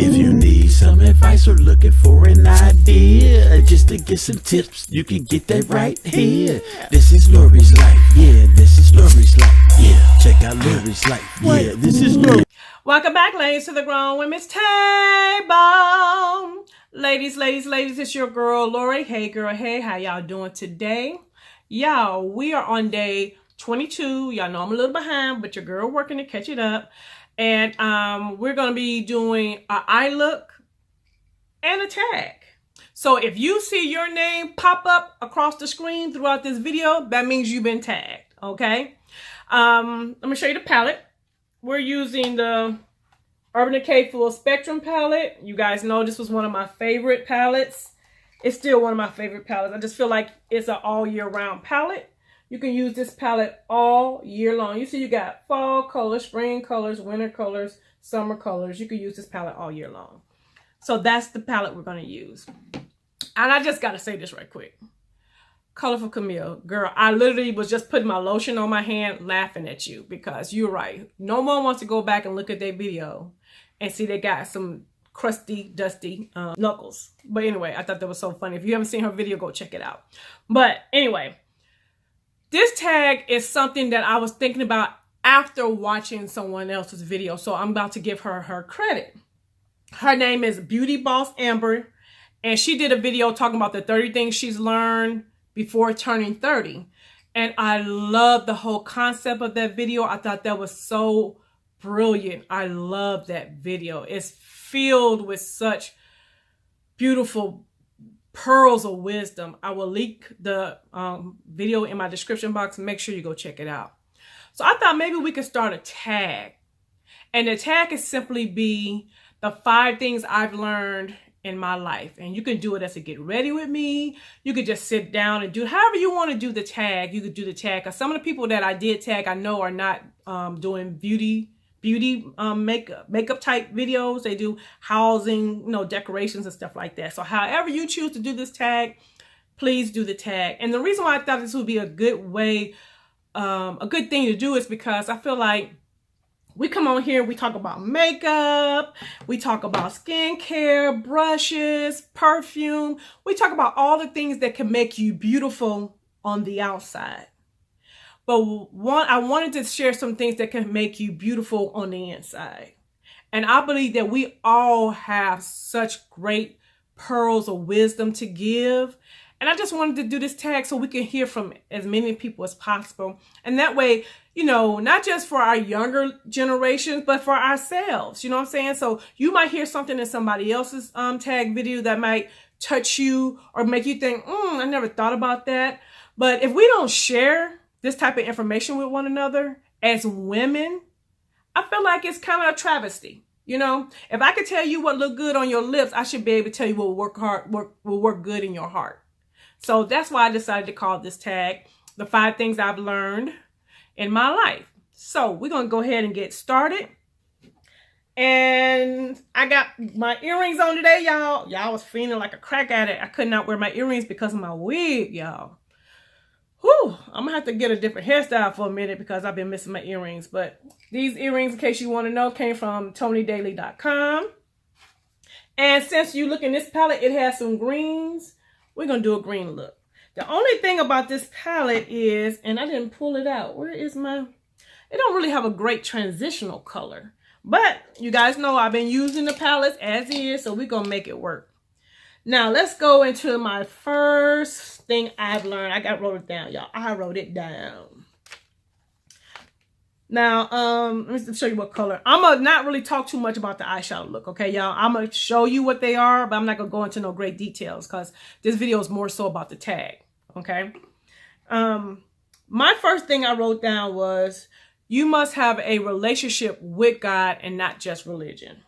If you need some advice or looking for an idea, just to get some tips, you can get that right here. This is Lori's life, yeah, this is Lori's life, yeah. Check out Lori's life, yeah, this is Lori. Welcome back, ladies, to the Grown Women's Table. Ladies, it's your girl, Lori. Hey, girl, hey, how y'all doing today? Y'all, we are on day 22. Y'all know I'm a little behind, but your girl working to catch it up. And we're going to be doing an eye look and a tag. So if you see your name pop up across the screen throughout this video, that means you've been tagged, okay? Let me show you the palette. We're using the Urban Decay Full Spectrum palette. You guys know this was one of my favorite palettes. It's still one of my favorite palettes. I just feel like it's an all year round palette. You can use this palette all year long. You see you got fall colors, spring colors, winter colors, summer colors. You can use this palette all year long. So that's the palette we're going to use. And I just got to say this right quick. Colorful Camille, girl, I literally was just putting my lotion on my hand laughing at you because you're right. No one wants to go back and look at their video and see they got some crusty, dusty knuckles. But anyway, I thought that was so funny. If you haven't seen her video, go check it out. But anyway, this tag is something that I was thinking about after watching someone else's video. So I'm about to give her her credit. Her name is Beauty Boss Amber. And she did a video talking about the 30 things she's learned before turning 30. And I love the whole concept of that video. I thought that was so brilliant. I love that video. It's filled with such beautiful pearls of wisdom. I will link the video in my description box. Make sure you go check it out. So I thought maybe we could start a tag. And the tag is simply be the 5 things I've learned in my life. And you can do it as a get ready with me. You could just sit down and do however you want to do the tag. You could do the tag. Because some of the people that I did tag, I know are not doing beauty makeup type videos. They do housing, you know, decorations and stuff like that. So however you choose to do this tag, please do the tag. And the reason why I thought this would be a good way, a good thing to do is because I feel like we come on here, we talk about makeup, we talk about skincare, brushes, perfume. We talk about all the things that can make you beautiful on the outside. But I wanted to share some things that can make you beautiful on the inside. And I believe that we all have such great pearls of wisdom to give. And I just wanted to do this tag so we can hear from as many people as possible. And that way, you know, not just for our younger generations, but for ourselves. You know what I'm saying? So you might hear something in somebody else's tag video that might touch you or make you think, I never thought about that. But if we don't share this type of information with one another as women, I feel like it's kind of a travesty. You know, if I could tell you what look good on your lips, I should be able to tell you what will work good in your heart. So that's why I decided to call this tag the 5 things I've learned in my life. So we're going to go ahead and get started. And I got my earrings on today, y'all. Y'all was feeling like a crack addict. I could not wear my earrings because of my wig, y'all. Whew, I'm going to have to get a different hairstyle for a minute because I've been missing my earrings. But these earrings, in case you want to know, came from TonyDaily.com. And since you look in this palette, it has some greens. We're going to do a green look. The only thing about this palette is, and I didn't pull it out. Where is my, it don't really have a great transitional color. But you guys know I've been using the palettes as is, so we're going to make it work. Now, let's go into my first thing I've learned. I wrote it down, y'all. I wrote it down. Now, let me show you what color. I'm going to not really talk too much about the eyeshadow look, okay, y'all? I'm going to show you what they are, but I'm not going to go into no great details because this video is more so about the tag, okay? My first thing I wrote down was, you must have a relationship with God and not just religion.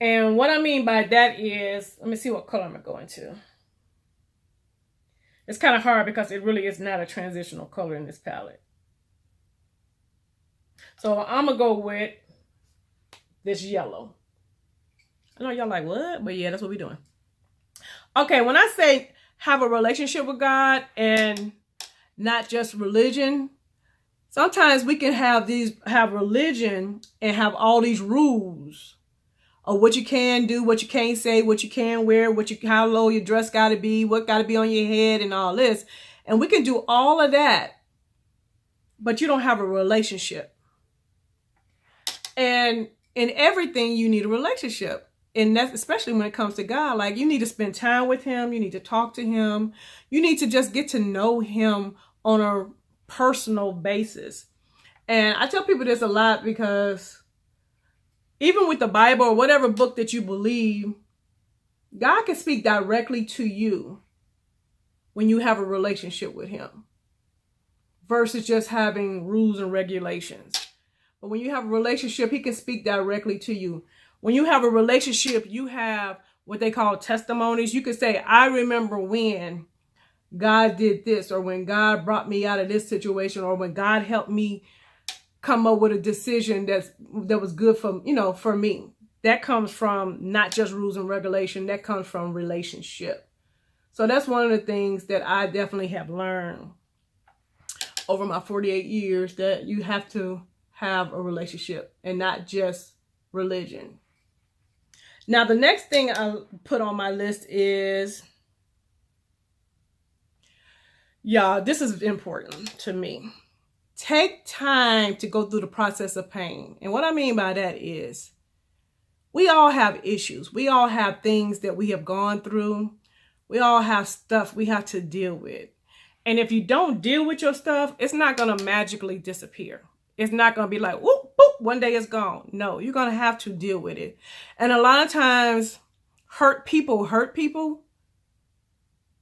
And what I mean by that is, let me see what color I'm going to go into. It's kind of hard because it really is not a transitional color in this palette. So I'm going to go with this yellow. I know y'all like, what? But yeah, that's what we're doing. Okay, when I say have a relationship with God and not just religion, sometimes we can have religion and have all these rules of what you can do, what you can't say, what you can wear, how low your dress got to be, what got to be on your head and all this. And we can do all of that, but you don't have a relationship. And in everything, you need a relationship. And that's especially when it comes to God. Like, you need to spend time with him. You need to talk to him. You need to just get to know him on a personal basis. And I tell people this a lot because even with the Bible or whatever book that you believe, God can speak directly to you when you have a relationship with him versus just having rules and regulations. But when you have a relationship, he can speak directly to you. When you have a relationship, you have what they call testimonies. You can say, I remember when God did this, or when God brought me out of this situation, or when God helped me come up with a decision that was good for me. That comes from not just rules and regulation. That comes from relationship. So that's one of the things that I definitely have learned over my 48 years, that you have to have a relationship and not just religion. Now, the next thing I put on my list is, this is important to me. Take time to go through the process of pain. And what I mean by that is, we all have issues. We all have things that we have gone through. We all have stuff we have to deal with. And if you don't deal with your stuff, it's not going to magically disappear. It's not going to be like, whoop, boop, one day it's gone. No, you're going to have to deal with it. And a lot of times, hurt people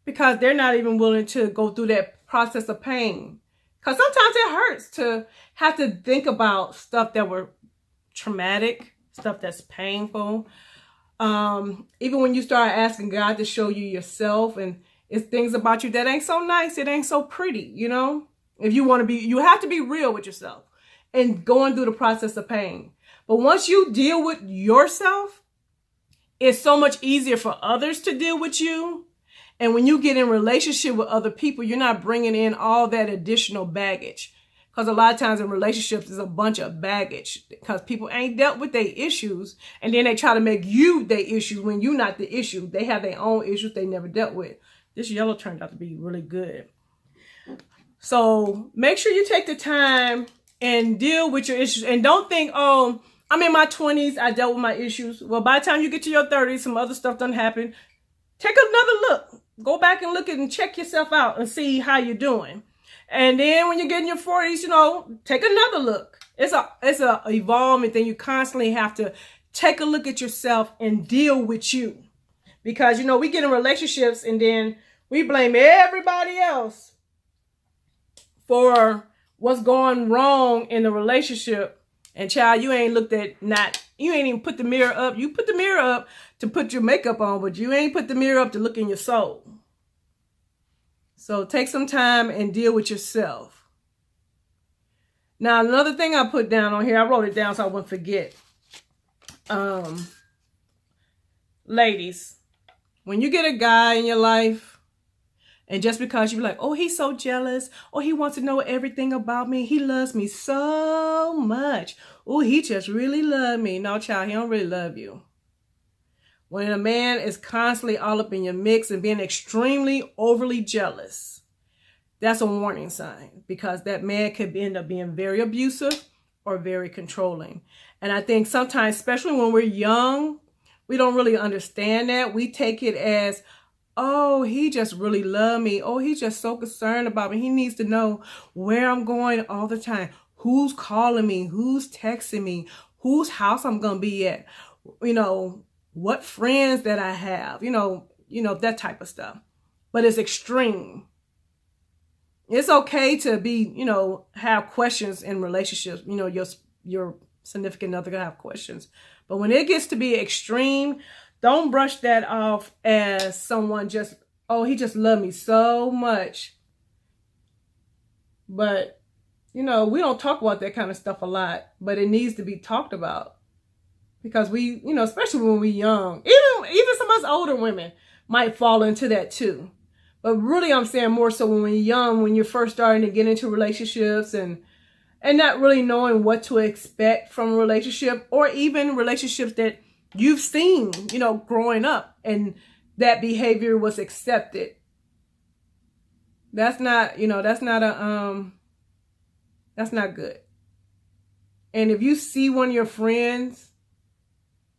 because they're not even willing to go through that process of pain. Because sometimes it hurts to have to think about stuff that were traumatic, stuff that's painful. Even when you start asking God to show you yourself, and it's things about you that ain't so nice, it ain't so pretty, If you want to be, you have to be real with yourself and going through the process of pain. But once you deal with yourself, it's so much easier for others to deal with you. And when you get in relationship with other people, you're not bringing in all that additional baggage. Because a lot of times in relationships, there's a bunch of baggage because people ain't dealt with their issues. And then they try to make you their issues when you're not the issue. They have their own issues they never dealt with. This yellow turned out to be really good. So make sure you take the time and deal with your issues. And don't think, oh, I'm in my 20s, I dealt with my issues. Well, by the time you get to your 30s, some other stuff done happen. Take another look. Go back and look at and check yourself out and see how you're doing. And then when you get in your 40s, take another look. It's a evolving thing. You constantly have to take a look at yourself and deal with you. Because, we get in relationships and then we blame everybody else for what's going wrong in the relationship. And child, you ain't you ain't even put the mirror up. You put the mirror up to put your makeup on, but you ain't put the mirror up to look in your soul. So take some time and deal with yourself. Now, another thing I put down on here, I wrote it down so I wouldn't forget. Ladies, when you get a guy in your life, and just because you're like, oh, he's so jealous. Oh, he wants to know everything about me. He loves me so much. Oh, he just really loves me. No, child, he don't really love you. When a man is constantly all up in your mix and being extremely overly jealous, that's a warning sign, because that man could end up being very abusive or very controlling. And I think sometimes, especially when we're young, we don't really understand that. We take it as, oh, he just really loves me. Oh, he's just so concerned about me. He needs to know where I'm going all the time. Who's calling me? Who's texting me? Whose house I'm going to be at? What friends that I have? That type of stuff. But it's extreme. It's okay to be, have questions in relationships. Your significant other gonna have questions. But when it gets to be extreme, don't brush that off as someone just, oh, he just loved me so much. But, we don't talk about that kind of stuff a lot, but it needs to be talked about. Because we, especially when we're young, even some of us older women might fall into that too. But really, I'm saying more so when we're young, when you're first starting to get into relationships and not really knowing what to expect from a relationship, or even relationships that you've seen, growing up, and that behavior was accepted. That's not, that's not good. And if you see one of your friends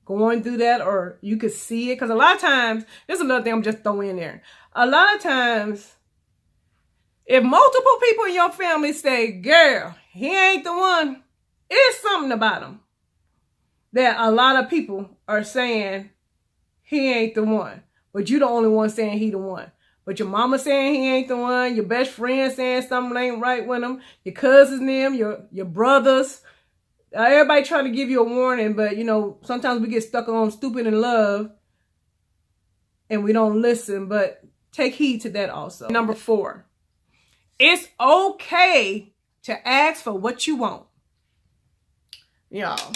going through that, or you could see it, because a lot of times, there's another thing I'm just throwing in there. A lot of times, if multiple people in your family say, girl, he ain't the one, it's something about him that a lot of people are saying he ain't the one. But you the only one saying he the one. But your mama saying he ain't the one, your best friend saying something ain't right with him, your cousins them, your brothers, everybody trying to give you a warning, but sometimes we get stuck on stupid in love and we don't listen, but take heed to that also. Number 4, it's okay to ask for what you want. Y'all,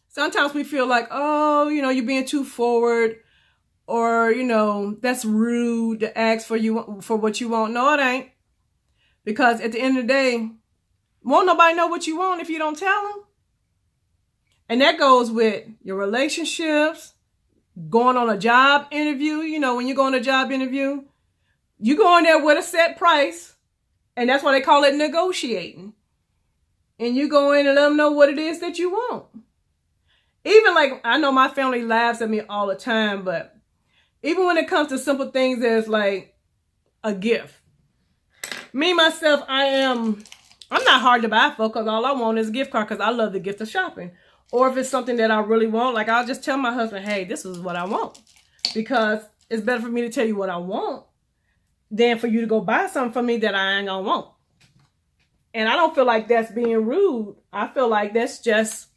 sometimes we feel like, oh, you're being too forward, or, that's rude to ask for what you want. No, it ain't. Because at the end of the day, won't nobody know what you want if you don't tell them. And that goes with your relationships, going on a job interview. When you go on a job interview, you go in there with a set price, and that's why they call it negotiating. And you go in and let them know what it is that you want. Even like, I know my family laughs at me all the time, but even when it comes to simple things as like a gift. Me, myself, I'm not hard to buy for, because all I want is a gift card, because I love the gift of shopping. Or if it's something that I really want, like I'll just tell my husband, hey, this is what I want. Because it's better for me to tell you what I want than for you to go buy something for me that I ain't gonna want. And I don't feel like that's being rude. I feel like that's just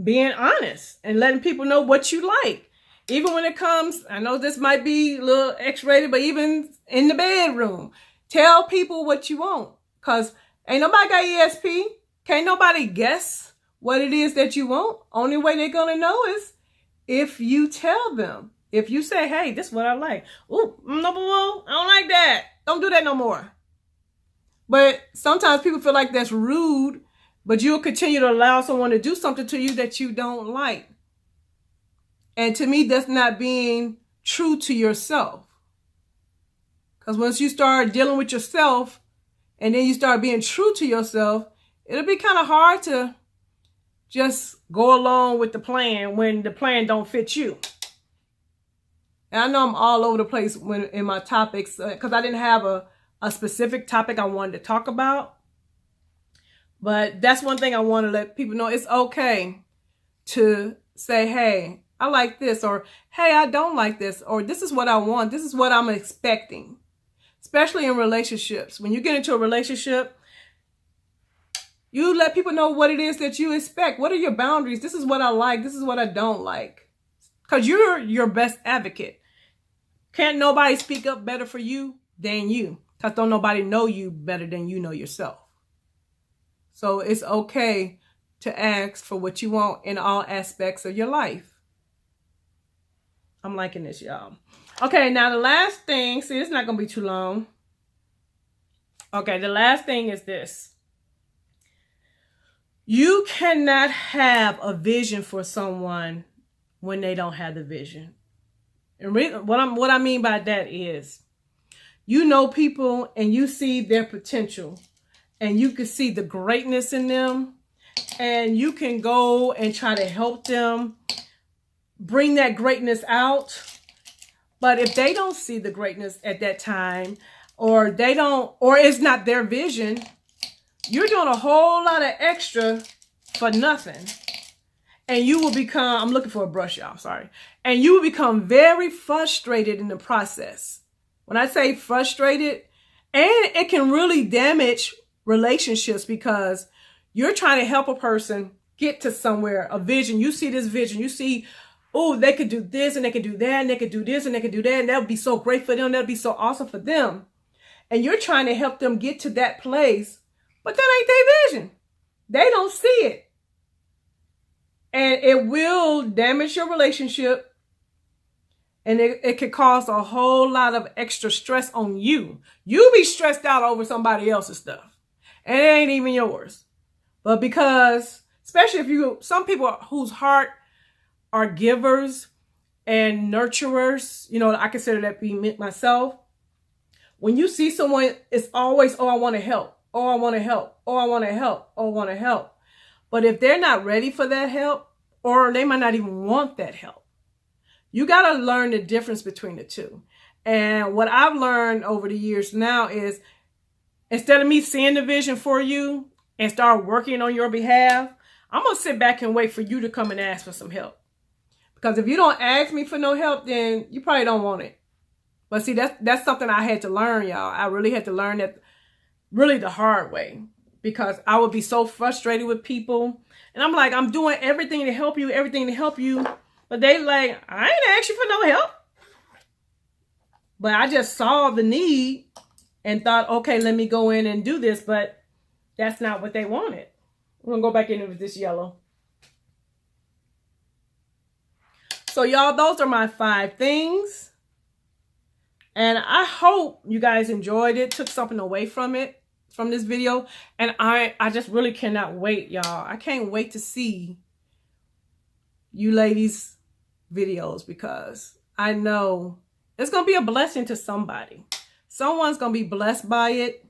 being honest and letting people know what you like. Even when it comes, I know this might be a little X-rated, but even in the bedroom, tell people what you want. Because ain't nobody got ESP. Can't nobody guess what it is that you want. Only way they're going to know is if you tell them. If you say, hey, this is what I like. Ooh, no, I don't like that. Don't do that no more. But sometimes people feel like that's rude, but you'll continue to allow someone to do something to you that you don't like. And to me, that's not being true to yourself. Because once you start dealing with yourself and then you start being true to yourself, it'll be kind of hard to just go along with the plan when the plan don't fit you. And I know I'm all over the place in my topics, because I didn't have a specific topic I wanted to talk about. But that's one thing I want to let people know. It's okay to say, hey, I like this, or hey, I don't like this, or this is what I want. This is what I'm expecting, especially in relationships. When you get into a relationship, you let people know what it is that you expect. What are your boundaries? This is what I like. This is what I don't like. Because you're your best advocate. Can't nobody speak up better for you than you. Because don't nobody know you better than you know yourself. So it's okay to ask for what you want in all aspects of your life. I'm liking this, y'all. Okay, now the last thing, see, it's not going to be too long. Okay, the last thing is this. You cannot have a vision for someone when they don't have the vision. And what I mean by that is, you know people and you see their potential and you can see the greatness in them, and you can go and try to help them bring that greatness out. But if they don't see the greatness at that time, or it's not their vision, you're doing a whole lot of extra for nothing. And you will become, I'm looking for a brush, y'all, sorry. And you will become very frustrated in the process. When I say frustrated, and it can really damage relationships, because you're trying to help a person get to somewhere, a vision. You see this vision, you see, oh, they could do this and they could do that and they could do this and they could do that. And that would be so great for them. That would be so awesome for them. And you're trying to help them get to that place, but that ain't their vision. They don't see it. And it will damage your relationship. And it could cause a whole lot of extra stress on you. You be stressed out over somebody else's stuff. And it ain't even yours. But because, especially if some people whose heart are givers and nurturers. You know, I consider that being myself. When you see someone, it's always, oh, I want to help. Oh, I want to help. Oh, I want to help. Oh, I want to help. But if they're not ready for that help, or they might not even want that help, you got to learn the difference between the two. And what I've learned over the years now is, instead of me seeing the vision for you and start working on your behalf, I'm going to sit back and wait for you to come and ask for some help. Because if you don't ask me for no help, then you probably don't want it. But see, that's something I had to learn, y'all. I really had to learn that really the hard way. Because I would be so frustrated with people. And I'm like, I'm doing everything to help you, everything to help you. But they like, I ain't asked you for no help. But I just saw the need and thought, okay, let me go in and do this. But that's not what they wanted. We're going to go back in with this yellow. So y'all, those are my 5 things. And I hope you guys enjoyed it, took something away from it, from this video. And I just really cannot wait, y'all. I can't wait to see you ladies' videos, because I know it's going to be a blessing to somebody. Someone's going to be blessed by it.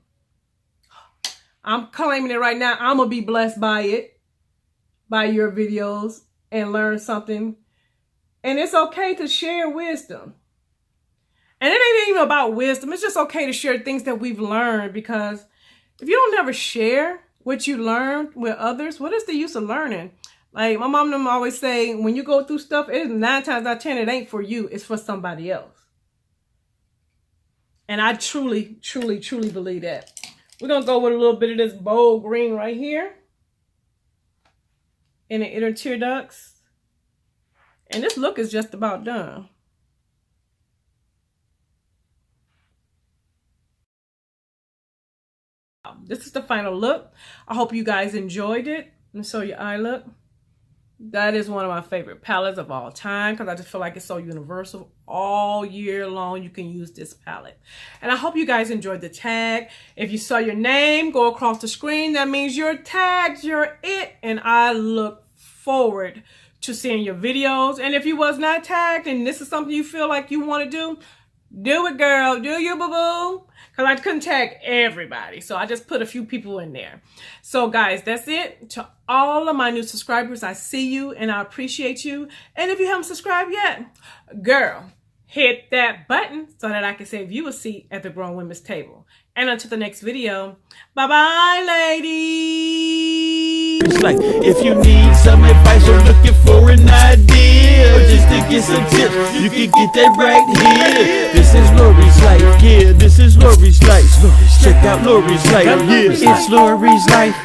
I'm claiming it right now. I'm going to be blessed by it, by your videos, and learn something. And it's okay to share wisdom. And it ain't even about wisdom. It's just okay to share things that we've learned, because if you don't never share what you learned with others, what is the use of learning? Like my mom and them always say, when you go through stuff, it is 9 times out of 10, it ain't for you. It's for somebody else. And I truly, truly, truly believe that. We're going to go with a little bit of this bold green right here in the inner tear ducts. And this look is just about done. This is the final look. I hope you guys enjoyed it. Let me show you eye look. That is one of my favorite palettes of all time, because I just feel like it's so universal. All year long, you can use this palette. And I hope you guys enjoyed the tag. If you saw your name go across the screen, that means you're tagged, you're it. And I look forward to seeing your videos. And if you was not tagged and this is something you feel like you want to do it, girl. Do you, boo-boo? Because I couldn't tag everybody. So I just put a few people in there. So guys, that's it. To all of my new subscribers, I see you and I appreciate you. And if you haven't subscribed yet, girl, hit that button so that I can save you a seat at the Grown Women's Table. And until the next video, bye-bye, ladies. It's like, if you need some advice or looking for an idea, or just to get some tips, you can get that right here. This is Lori's life, yeah, this is Lori's life. Check out Lori's life, yeah, it's Lori's life.